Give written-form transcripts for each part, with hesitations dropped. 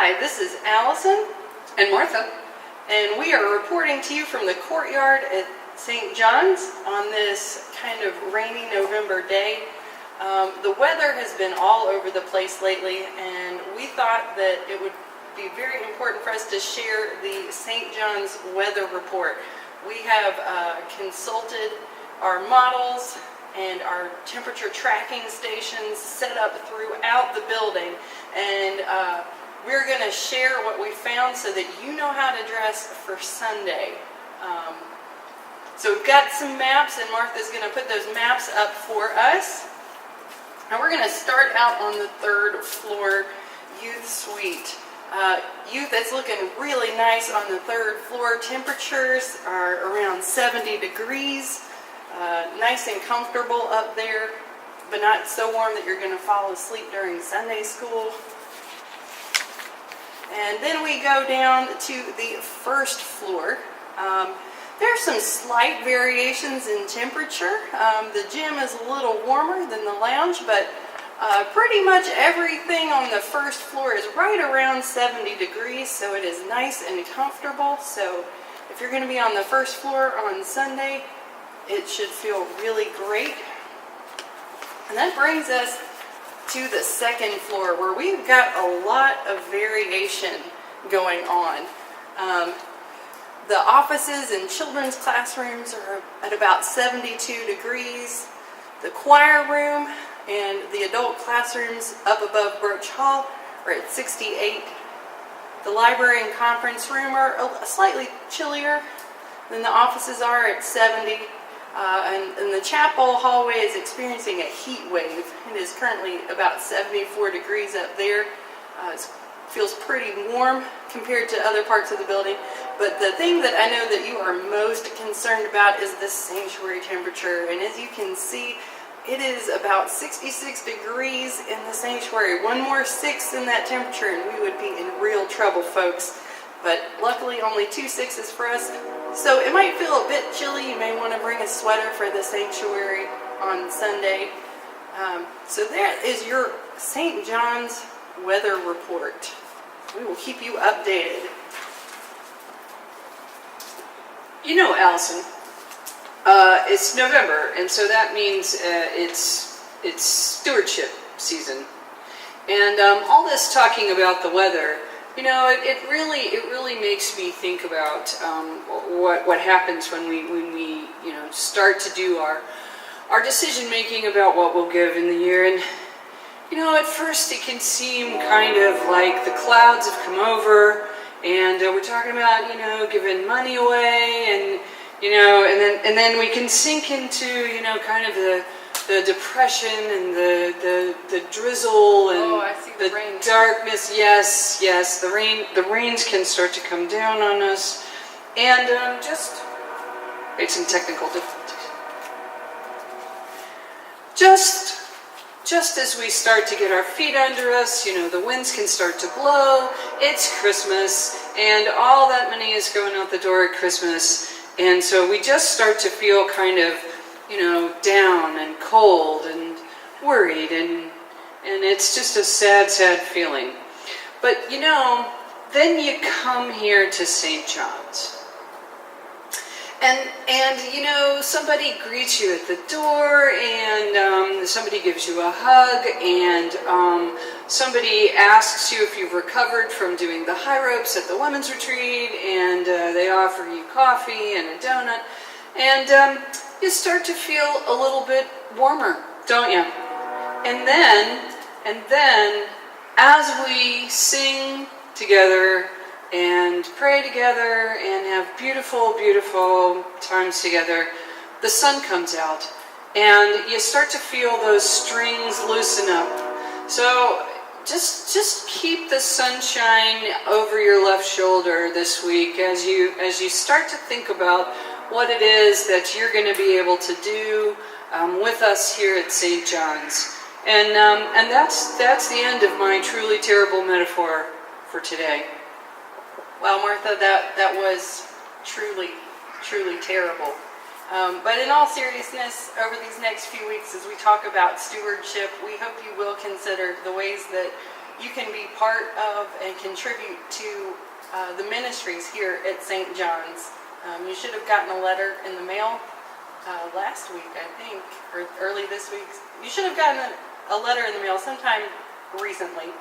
Hi, this is Allison and Martha, and we are reporting to you from the Courtyard at St. John's on this kind of rainy November day. The weather has been all over the place lately, and we thought that it would be very important for us to share the St. John's weather report. We have consulted our models and our temperature tracking stations set up throughout the building, and we're going to share what we found so that you know how to dress for Sunday. So we've got some maps, and Martha's going to put those maps up for us. And we're going to start out on the 3rd floor youth suite. Youth, that's looking really nice on the 3rd floor. Temperatures are around 70 degrees. Nice and comfortable up there, but not so warm that you're going to fall asleep during Sunday school. And then we go down to the 1st floor. There are some slight variations in temperature. The gym is a little warmer than the lounge, but pretty much everything on the 1st floor is right around 70 degrees, so it is nice and comfortable. So if you're going to be on the 1st floor on Sunday, it should feel really great. And that brings us to the 2nd floor, where we've got a lot of variation going on. The offices and children's classrooms are at about 72 degrees. The choir room and the adult classrooms up above Broach Hall are at 68. The library and conference room are slightly chillier than the offices are at 70. And the chapel hallway is experiencing a heat wave. It is currently about 74 degrees up there. It feels pretty warm compared to other parts of the building. But the thing that I know that you are most concerned about is the sanctuary temperature. And as you can see, it is about 66 degrees in the sanctuary. One more 6 in that temperature and we would be in real trouble, folks. But luckily only 2 6s for us. So it might feel a bit chilly. You may want to bring a sweater for the sanctuary on Sunday. So that is your St. John's weather report. We will keep you updated. you know, Allison, it's November, and so that means it's stewardship season. And all this talking about the weather, you know, it really makes me think about what happens when we start to do our decision making about what we'll give in the year. And you know, at first it can seem kind of like the clouds have come over, and we're talking about giving money away, and and then we can sink into kind of the depression and the drizzle and the rain. Darkness. Yes, the rains can start to come down on us, and just made some technical difficulties. Just as we start to get our feet under us, the winds can start to blow. It's Christmas, and all that money is going out the door at Christmas, and so we just start to feel kind of down and cold and worried, and it's just a sad feeling. But then you come here to St. John's, and somebody greets you at the door, and somebody gives you a hug, and somebody asks you if you've recovered from doing the high ropes at the women's retreat, and they offer you coffee and a donut, and you start to feel a little bit warmer, don't you? And then, as we sing together and pray together and have beautiful, beautiful times together, the sun comes out, and you start to feel those strings loosen up. So just keep the sunshine over your left shoulder this week as you start to think about what it is that you're going to be able to do with us here at St. John's. And that's the end of my truly terrible metaphor for today. Well, Martha, that was truly terrible. But in all seriousness, over these next few weeks as we talk about stewardship, we hope you will consider the ways that you can be part of and contribute to the ministries here at St. John's. You should have gotten a letter in the mail last week, I think, or early this week. You should have gotten a letter in the mail sometime recently.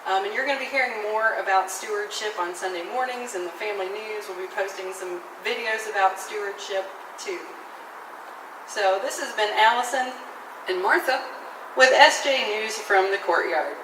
And you're going to be hearing more about stewardship on Sunday mornings in the family news. We'll be posting some videos about stewardship too. So this has been Allison And Martha. with SJ News from the Courtyard.